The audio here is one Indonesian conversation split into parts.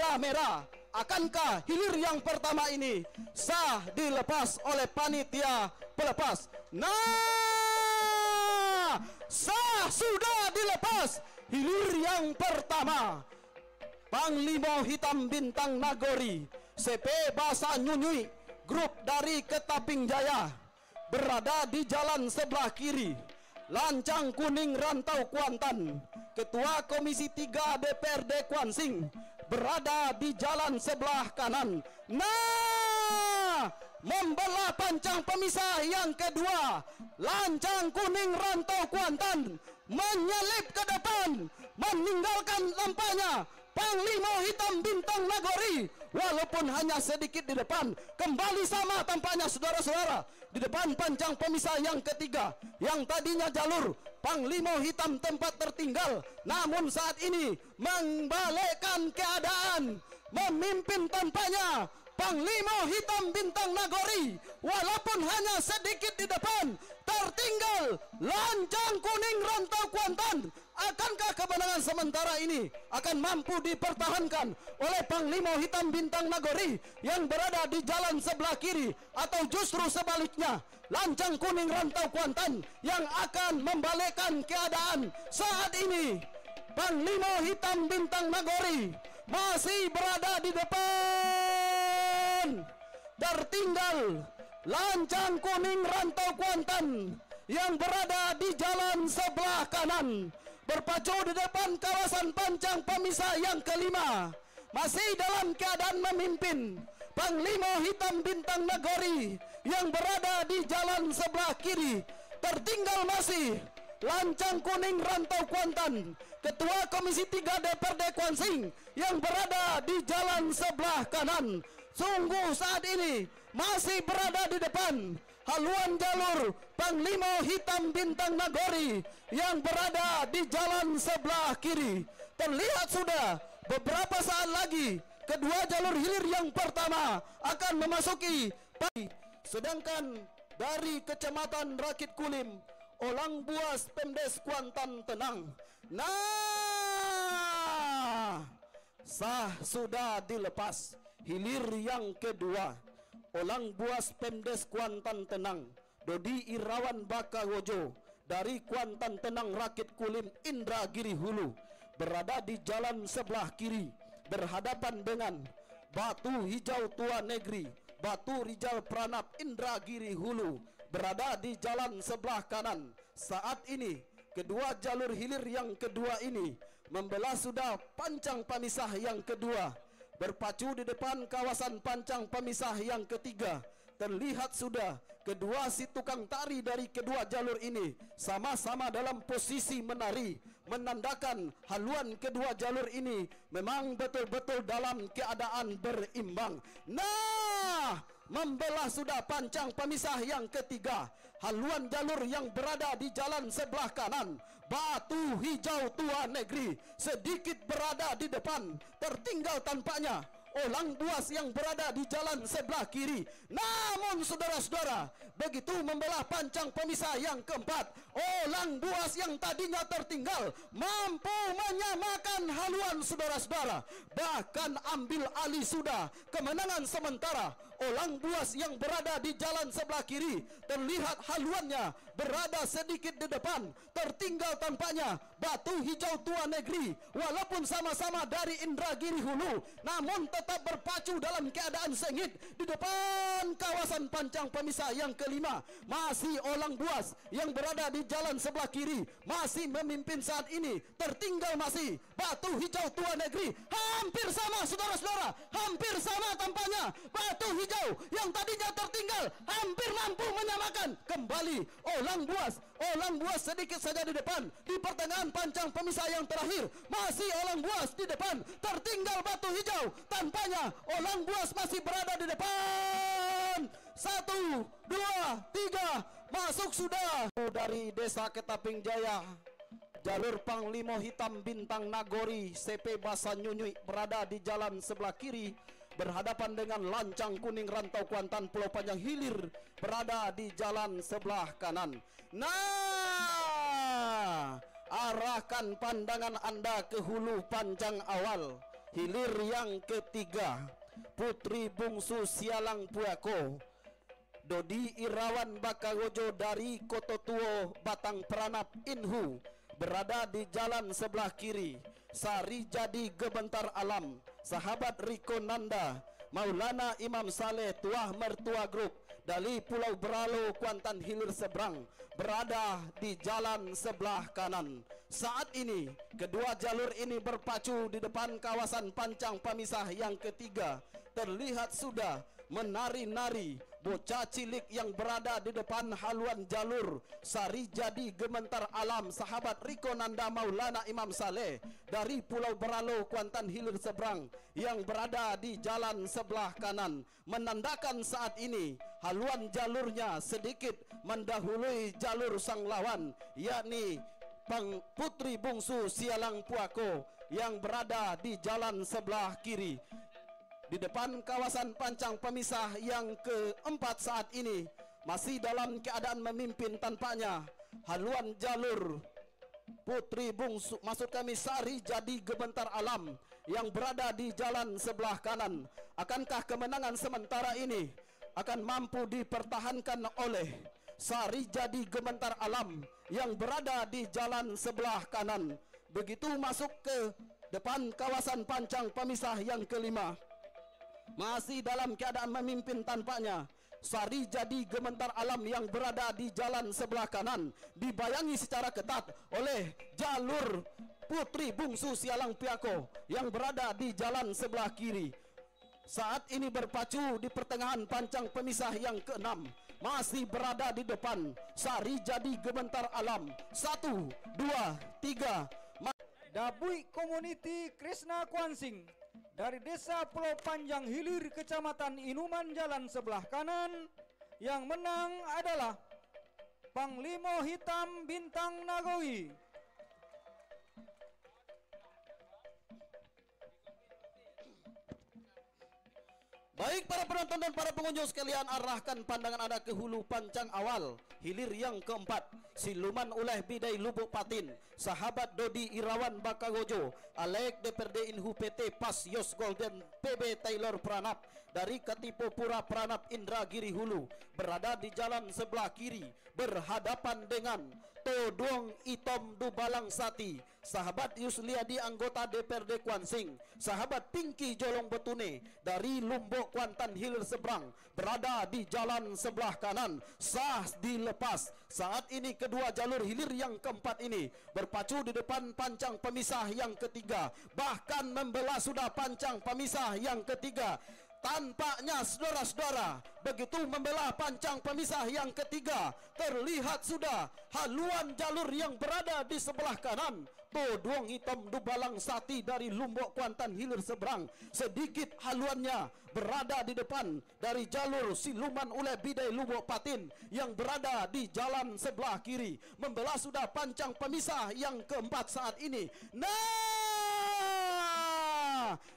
bendera merah. Akankah hilir yang pertama ini sah dilepas oleh panitia pelepas? Nah, sah sudah dilepas hilir yang pertama. Panglima Hitam Bintang Nagori CP Basa Nyunyui, grup dari Ketaping Jaya, berada di jalan sebelah kiri. Lancang kuning Rantau Kuantan, Ketua Komisi 3 DPRD Kuansing, berada di jalan sebelah kanan. Nah, membelah pancang pemisah yang kedua, lancang kuning Rantau Kuantan menyelip ke depan, meninggalkan nampaknya Panglima Hitam Bintang Nagori, walaupun hanya sedikit di depan. Kembali sama tampaknya saudara-saudara di depan pancang pemisah yang ketiga. Yang tadinya jalur Panglima Hitam tempat tertinggal, namun saat ini membalikkan keadaan, memimpin tampaknya Panglima Hitam Bintang Nagori, walaupun hanya sedikit di depan. Tertinggal lancang kuning Rantau Kuantan. Akankah kemenangan sementara ini akan mampu dipertahankan oleh Panglima Hitam Bintang Nagori yang berada di jalan sebelah kiri, atau justru sebaliknya lancang kuning Rantau Kuantan yang akan membalikkan keadaan? Saat ini Panglima Hitam Bintang Nagori masih berada di depan. Tertinggal lancang kuning Rantau Kuantan yang berada di jalan sebelah kanan, berpacu di depan kawasan pancang pemisah yang kelima. Masih dalam keadaan memimpin Panglima Hitam Bintang Nagori yang berada di jalan sebelah kiri. Tertinggal masih lancang kuning Rantau Kuantan, Ketua Komisi 3 DPRD Kuansing yang berada di jalan sebelah kanan. Sungguh saat ini masih berada di depan haluan jalur Panglima Hitam Bintang Nagori yang berada di jalan sebelah kiri. Terlihat sudah beberapa saat lagi kedua jalur hilir yang pertama akan memasuki pagi. Sedangkan dari Kecamatan Rakit Kulim, Olang Buas, Pemdes Kuantan tenang. Nah, sah sudah dilepas hilir yang kedua. Olang Buas, Pemdes Kuantan tenang. Dodi Irawan Bakawojo dari Kuantan tenang Rakit Kulim Indragiri Hulu berada di jalan sebelah kiri, berhadapan dengan Batu Hijau Tua Negeri, Batu Rijal Pranap Indragiri Hulu berada di jalan sebelah kanan. Saat ini kedua jalur hilir yang kedua ini membelah sudah pancang pemisah yang kedua, berpacu di depan kawasan pancang pemisah yang ketiga. Terlihat sudah kedua si tukang tari dari kedua jalur ini sama-sama dalam posisi menari, menandakan haluan kedua jalur ini memang betul-betul dalam keadaan berimbang. Nah, membelah sudah pancang pemisah yang ketiga, haluan jalur yang berada di jalan sebelah kanan. Batu Hijau Tua Negeri sedikit berada di depan, tertinggal tampaknya Olang Buas yang berada di jalan sebelah kiri. Namun saudara-saudara, begitu membelah pancang pemisah yang keempat, Olang Buas yang tadinya tertinggal mampu menyamakan haluan saudara-saudara, bahkan ambil alih sudah kemenangan sementara. Olang Buas yang berada di jalan sebelah kiri, terlihat haluannya berada sedikit di depan. Tertinggal tampaknya Batu Hijau Tua Negeri, walaupun sama-sama dari Indragiri Hulu, namun tetap berpacu dalam keadaan sengit di depan kawasan pancang pemisah yang kelima. Masih Olang Buas yang berada di jalan sebelah kiri masih memimpin saat ini. Tertinggal masih Batu Hijau Tua Negeri, hampir sama saudara-saudara, hampir sama tampaknya. Batu Hijau yang tadinya tertinggal hampir mampu menyamakan kembali Olang Buas. Olang Buas sedikit saja di depan di pertengahan pancang pemisah yang terakhir. Masih Olang Buas di depan, tertinggal Batu Hijau. Tampaknya Olang Buas masih berada di depan. 1, 2, 3, masuk sudah dari Desa Ketaping Jaya. Jalur Panglima Hitam Bintang Nagori CP Basa Nyunyui berada di jalan sebelah kiri, berhadapan dengan lancang kuning Rantau Kuantan Pulau Panjang Hilir berada di jalan sebelah kanan. Nah, arahkan pandangan Anda ke hulu panjang awal. hilir yang ketiga putri bungsu Sialang Puako Dodi Irawan Bakagojo dari Kototuo Batang Pranap Inhu berada di jalan sebelah kiri. Sari Jadi Gebentar Alam, sahabat Riko Nanda, Maulana Imam Saleh Tuah Mertua Group dari Pulau Beralo Kuantan Hilir Seberang berada di jalan sebelah kanan. Saat ini kedua jalur ini berpacu di depan kawasan pancang pemisah yang ketiga. Terlihat sudah menari-nari bocah cilik yang berada di depan haluan jalur Sari Jadi Gementar Alam, sahabat Riko Nanda Maulana Imam Saleh dari Pulau Beralo Kuantan Hilir Seberang yang berada di jalan sebelah kanan, menandakan saat ini haluan jalurnya sedikit mendahului jalur sang lawan, yakni putri bungsu Sialang Puako yang berada di jalan sebelah kiri. Di depan kawasan pancang pemisah yang keempat saat ini masih dalam keadaan memimpin tampaknya haluan jalur putri bungsu, maksud kami Sari Jadi Gebentar Alam yang berada di jalan sebelah kanan. Akankah kemenangan sementara ini akan mampu dipertahankan oleh Sari Jadi Gebentar Alam yang berada di jalan sebelah kanan? Begitu masuk ke depan kawasan pancang pemisah yang kelima, masih dalam keadaan memimpin tampaknya Sari Jadi Gementar Alam yang berada di jalan sebelah kanan, dibayangi secara ketat oleh jalur putri bungsu Sialang Puako yang berada di jalan sebelah kiri. Saat ini berpacu di pertengahan pancang pemisah yang keenam, masih berada di depan Sari Jadi Gementar Alam. 1, 2, 3. Dabui Community Krishna Kuansing dari Desa Pulau Panjang Hilir, Kecamatan Inuman, jalan sebelah kanan. Yang menang adalah Panglima Hitam Bintang Nagowi. Baik para penonton dan para pengunjung sekalian, arahkan pandangan Anda ke hulu pancang awal hilir yang keempat. Siluman Uleh Bidai Lubuk Patin, sahabat Dodi Irawan Bakagojo, Alek DPRD Inhu PT Pas Yos Golden PB Taylor Pranap dari Katipo Pura Pranap Indragiri Hulu berada di jalan sebelah kiri berhadapan dengan Todong Itom Dubalang Sati, sahabat Yusliadi anggota DPRD Kuansing, sahabat Pinky Jolong Betune dari Lombok Kuantan Hilir Seberang berada di jalan sebelah kanan. Sah dilepas. Saat ini kedua jalur hilir yang keempat ini berpacu di depan pancang pemisah yang ketiga, bahkan membelah sudah pancang pemisah yang ketiga. Tampaknya saudara-saudara, begitu membelah pancang pemisah yang ketiga, terlihat sudah haluan jalur yang berada di sebelah kanan. Todong Hitam Dubalang Sati dari Lombok Kuantan Hilir Seberang sedikit haluannya berada di depan dari jalur Siluman Uleh Bidai Lubuk Patin yang berada di jalan sebelah kiri. Membelah sudah pancang pemisah yang keempat saat ini.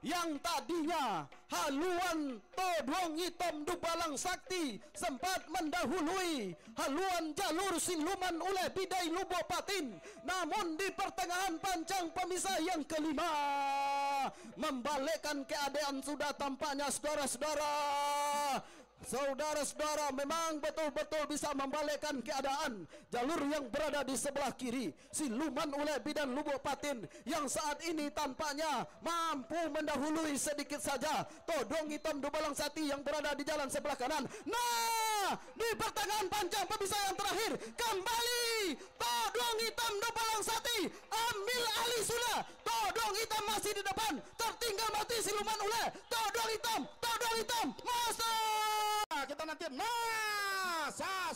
Yang tadinya haluan Todong Hitam Dubalang Sakti sempat mendahului haluan jalur Siluman Uleh Bidai Lubuk Patin, namun di pertengahan pancang pemisah yang kelima membalikkan keadaan sudah tampaknya saudara-saudara. Saudara-saudara, memang betul-betul bisa membalikkan keadaan jalur yang berada di sebelah kiri Siluman Uleh Bidan Lubuk Patin yang saat ini tampaknya mampu mendahului sedikit saja Todong Hitam Dubalang Sati yang berada di jalan sebelah kanan. Nah, di pertengahan pancang pemisah yang terakhir kembali Todong Hitam Dubalang Sati ambil alih sudah. Todong Hitam masih di depan, tertinggal mati Siluman Uleh. Todong Hitam masuk. Kita nanti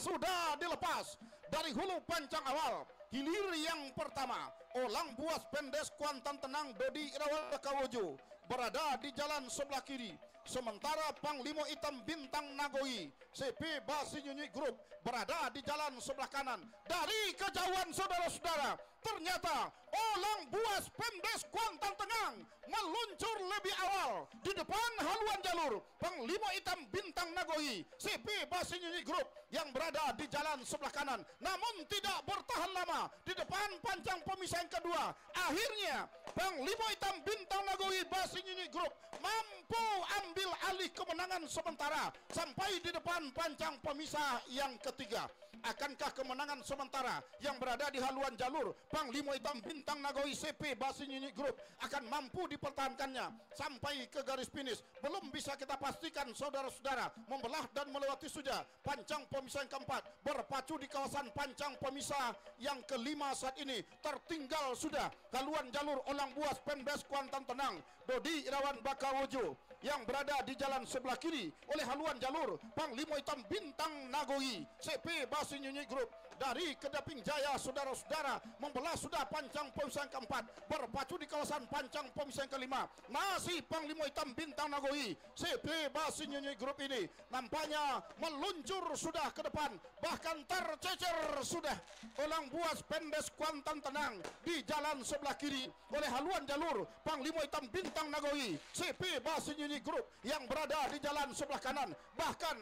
sudah dilepas dari hulu pancang awal hilir yang pertama. Olang Buas Pendes Kuantan Tenang Dodi Irawan Bakawojo berada di jalan sebelah kiri, sementara Panglima Hitam Bintang Nagowi CP Basi Nyunyi Group berada di jalan sebelah kanan. Dari kejauhan saudara-saudara ternyata Olang Buas Pemdes Kuantan Tengah meluncur lebih awal di depan haluan jalur Panglima Hitam Bintang Nagoi CP Basinyunyi Group yang berada di jalan sebelah kanan, namun tidak bertahan lama di depan pancang pemisah yang kedua. Akhirnya Panglima Hitam Bintang Nagoi Basinyunyi Group mampu ambil alih kemenangan sementara sampai di depan pancang pemisah yang ketiga. Akankah kemenangan sementara yang berada di haluan jalur Panglima Hitam Bintang Nagoi CP Basinyunyi Group akan mampu dipertahankannya sampai ke garis finish? Belum bisa kita pastikan, saudara-saudara. Membelah dan melewati sudah pancang pemisah yang keempat, berpacu di kawasan pancang pemisah yang kelima saat ini. Tertinggal sudah haluan jalur Olang Buas Pemdes Kuantan Tenang Dodi Irawan Bakawojo yang berada di jalan sebelah kiri oleh haluan jalur Panglima Hitam Bintang Nagoi CP Basinyunyi Group dari Kedaping Jaya. Saudara-saudara, membelah sudah pancang pemisah yang keempat, berpacu di kawasan pancang pemisah yang kelima. Masih Panglima Hitam Bintang Nagoi CP Basinyunyi Group ini nampaknya meluncur sudah ke depan, bahkan tercecer sudah Olang Buas Pemdes Kuantan Tenang di jalan sebelah kiri oleh haluan jalur Panglima Hitam Bintang Nagoi CP Basinyunyi Group yang berada di jalan sebelah kanan. Bahkan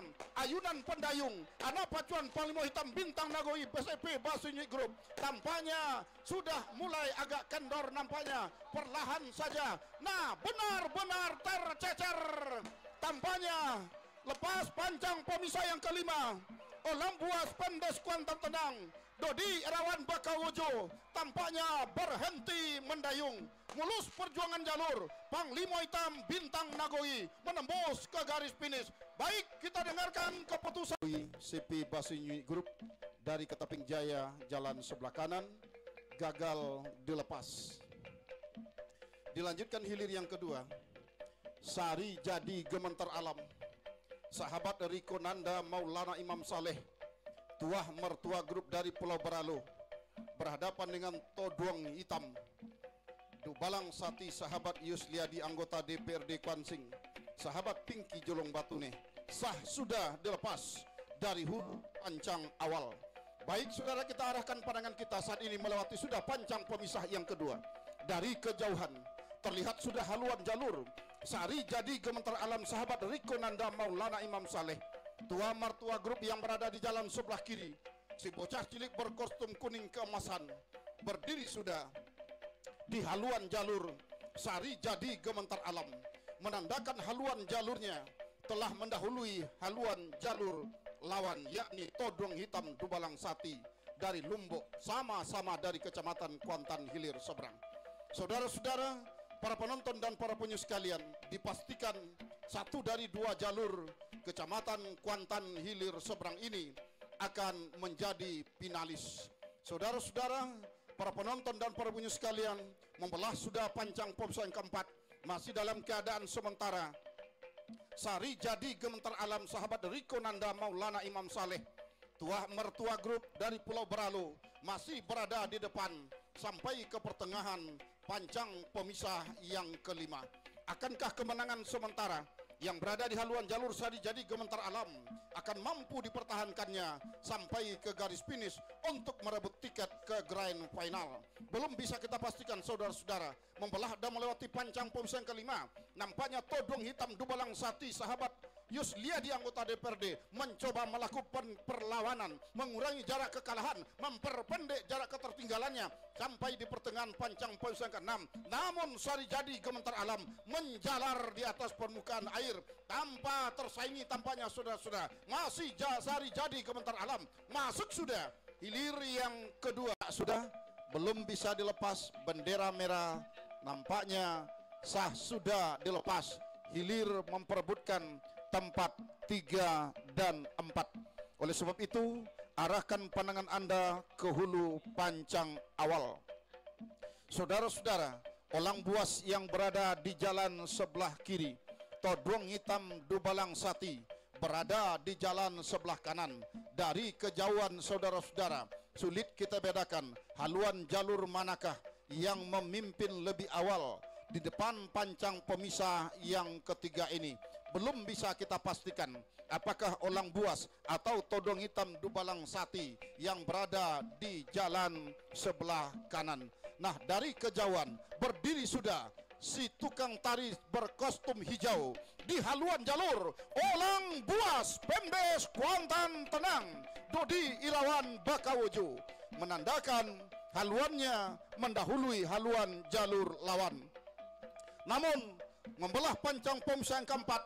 ayunan pendayung anak pacuan Panglima Hitam Bintang Nagoi CP Basinyunyi Group tampaknya sudah mulai agak kendor, nampaknya perlahan saja. Nah, benar-benar tercecer tampaknya. Lepas pancang pemisah yang kelima, Olang Buas Pemdes Kuantan Tenang Dodi Irawan Bakawojo tampaknya berhenti mendayung. Mulus perjuangan jalur Panglima Hitam Bintang Nagoi menembus ke garis finish. Baik, kita dengarkan keputusan CP Basinyunyi Group dari Ketaping Jaya jalan sebelah kanan gagal dilepas. Dilanjutkan hilir yang kedua, Sari Jadi Gementar Alam, sahabat dari Konanda Maulana Imam Saleh, tuah mertua grup dari Pulau Beralo, berhadapan dengan Toduang Hitam Dubalang Sati, sahabat Yusliadi anggota DPRD Kwansing, sahabat Pinky Jolong Batune, sah sudah dilepas dari hulu pancang awal. Baik saudara, kita arahkan pandangan kita saat ini melewati sudah pancang pemisah yang kedua. Dari kejauhan terlihat sudah haluan jalur Sari Jadi Gementar Alam, sahabat Riko Nanda Maulana Imam Saleh, tua mertua grup yang berada di jalan sebelah kiri. Si bocah cilik berkostum kuning keemasan berdiri sudah di haluan jalur Sari Jadi Gementar Alam, menandakan haluan jalurnya telah mendahului haluan jalur lawan, yakni Todong Hitam Dubalang Sati dari Lumbok, sama-sama dari Kecamatan Kuantan Hilir Seberang. Saudara-saudara, para penonton dan para penyu sekalian, dipastikan satu dari dua jalur Kecamatan Kuantan Hilir Seberang ini akan menjadi finalis. Saudara-saudara, para penonton dan para penyu sekalian, membelah sudah pancang pemisah yang keempat, masih dalam keadaan sementara. Sari Jadi Gementar Alam, sahabat Riko Nanda Maulana Imam Saleh, tuah mertua grup dari Pulau Beralo, masih berada di depan sampai ke pertengahan pancang pemisah yang kelima. Akankah kemenangan sementara yang berada di haluan jalur Sari Jadi Gementar Alam akan mampu dipertahankannya sampai ke garis finish untuk merebut tiket ke grand final? Belum bisa kita pastikan, saudara-saudara. Membelah dan melewati pancang pemisah yang kelima, nampaknya Todong Hitam Dubalang Sati, sahabat Yusliadi anggota DPRD, mencoba melakukan perlawanan, mengurangi jarak kekalahan, memperpendek jarak ketertinggalannya sampai di pertengahan pancang pemisah yang keenam. Namun Sari Jadi Gementar Alam menjalar di atas permukaan air tanpa tersaingi tampaknya, saudara-saudara. Masih Sari Jadi Gementar Alam masuk sudah hilir yang kedua, sudah belum bisa dilepas bendera merah, nampaknya sah sudah dilepas. Hilir memperebutkan tempat 3 dan 4. Oleh sebab itu, arahkan pandangan Anda ke hulu pancang awal. Saudara-saudara, Olang Buas yang berada di jalan sebelah kiri, Todong Hitam Dubalang Sati berada di jalan sebelah kanan. Dari kejauhan, saudara-saudara, sulit kita bedakan haluan jalur manakah yang memimpin lebih awal di depan pancang pemisah yang ketiga ini. belum bisa kita pastikan apakah Olang Buas atau Todong Hitam Dubalang Sati yang berada di jalan sebelah kanan. Nah, dari kejauhan berdiri sudah si tukang tari berkostum hijau di haluan jalur Olang Buas Pemdes Kuantan Tenang Dodi Irawan Bakawojo, menandakan haluannya mendahului haluan jalur lawan. Namun membelah pancang pemusa yang keempat,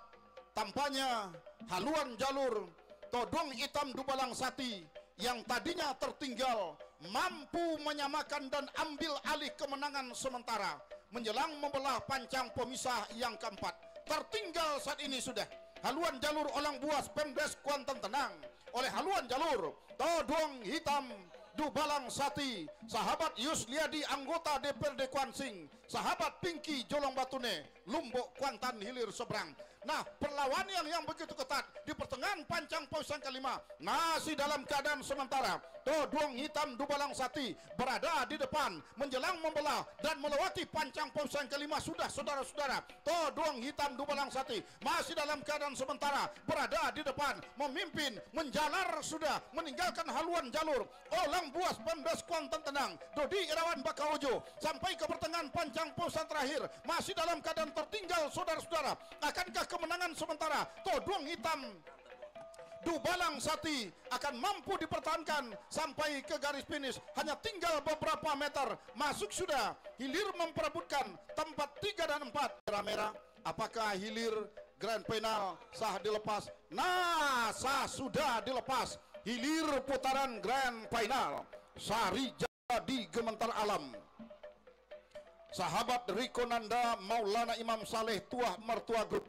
tampaknya haluan jalur Todong Hitam Dubalang Sati yang tadinya tertinggal mampu menyamakan dan ambil alih kemenangan sementara menjelang membelah pancang pemisah yang keempat. Tertinggal saat ini sudah haluan jalur Olang Buas Pemdes Kuantan Tenang oleh haluan jalur Todong Hitam Dubalang Sati, sahabat Yusliadi anggota DPRD Kuansing, sahabat Pinky Jolong Batune, Lumbuk Kuantan Hilir seberang. Nah, perlawanan yang begitu ketat di pertengahan pancang poin kelima masih dalam keadaan sementara. Todong Hitam Dubalang Sati berada di depan menjelang membelah dan melewati pancang poin kelima sudah, saudara-saudara. Todong Hitam Dubalang Sati masih dalam keadaan sementara berada di depan, memimpin, menjalar sudah, meninggalkan haluan jalur Olang Buas Pemdes Kuantan Tenang Dodi Irawan Bakawojo sampai ke pertengahan pancang poin terakhir masih dalam keadaan tertinggal, saudara-saudara. Akankah kemenangan sementara Todong Hitam Dubalang Sati akan mampu dipertahankan sampai ke garis finish? Hanya tinggal beberapa meter masuk sudah. Hilir memperebutkan tempat 3 dan 4 merah. Apakah Hilir Grand Final sah dilepas? Nah, sah sudah dilepas. Hilir putaran Grand Final Sari Jadi Gementar Alam. Sahabat Riko Nanda Maulana Imam Saleh Tuah Mertua Group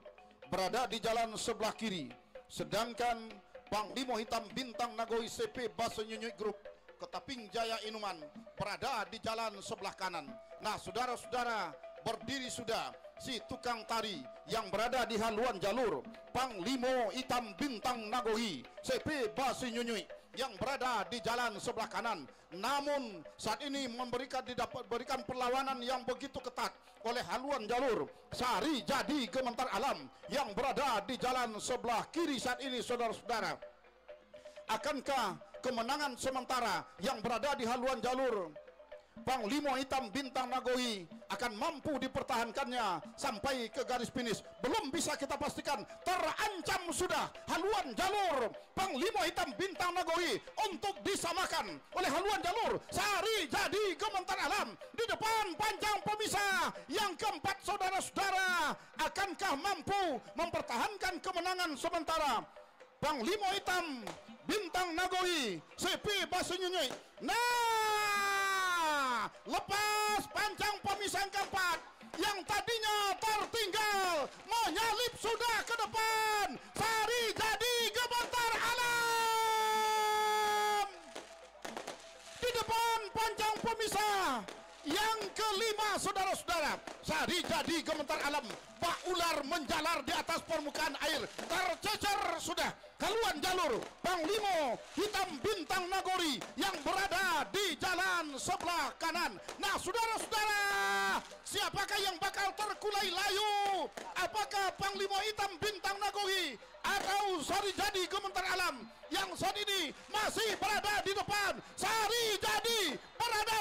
berada di jalan sebelah kiri, sedangkan Panglima Hitam Bintang Nagoi CP Basenyunyui Group Ketaping Jaya Inuman berada di jalan sebelah kanan. Nah, saudara-saudara, berdiri sudah si tukang tari yang berada di haluan jalur Panglima Hitam Bintang Nagoi CP Basenyunyui yang berada di jalan sebelah kanan. Namun saat ini berikan perlawanan yang begitu ketat oleh haluan jalur Sari Jadi Gementar Alam yang berada di jalan sebelah kiri saat ini, saudara-saudara. Akankah kemenangan sementara yang berada di haluan jalur Panglima Hitam Bintang Nagoi akan mampu dipertahankannya sampai ke garis finish? Belum bisa kita pastikan. Terancam sudah haluan jalur Panglima Hitam Bintang Nagoi untuk disamakan oleh haluan jalur Sari Jadi Gementar Alam di depan panjang pemisah yang keempat, saudara-saudara. Akankah mampu mempertahankan kemenangan sementara Panglima Hitam Bintang Nagoi CP Basenyunyui? Nah, lepas pancang pemisah keempat yang tadinya tertinggal menyalip sudah ke depan Sari Jadi Gementar Alam di depan pancang pemisah yang kelima, saudara-saudara. Sari Jadi Gementar Alam bak ular menjalar di atas permukaan air, tercecer sudah haluan jalur Panglima Hitam Bintang Nagori yang berada di jalan sebelah kanan. Nah, saudara-saudara, siapakah yang bakal terkulai layu? Apakah Panglima Hitam Bintang Nagori atau Sari Jadi Gementar Alam yang saat ini masih berada di depan? Sari Jadi berada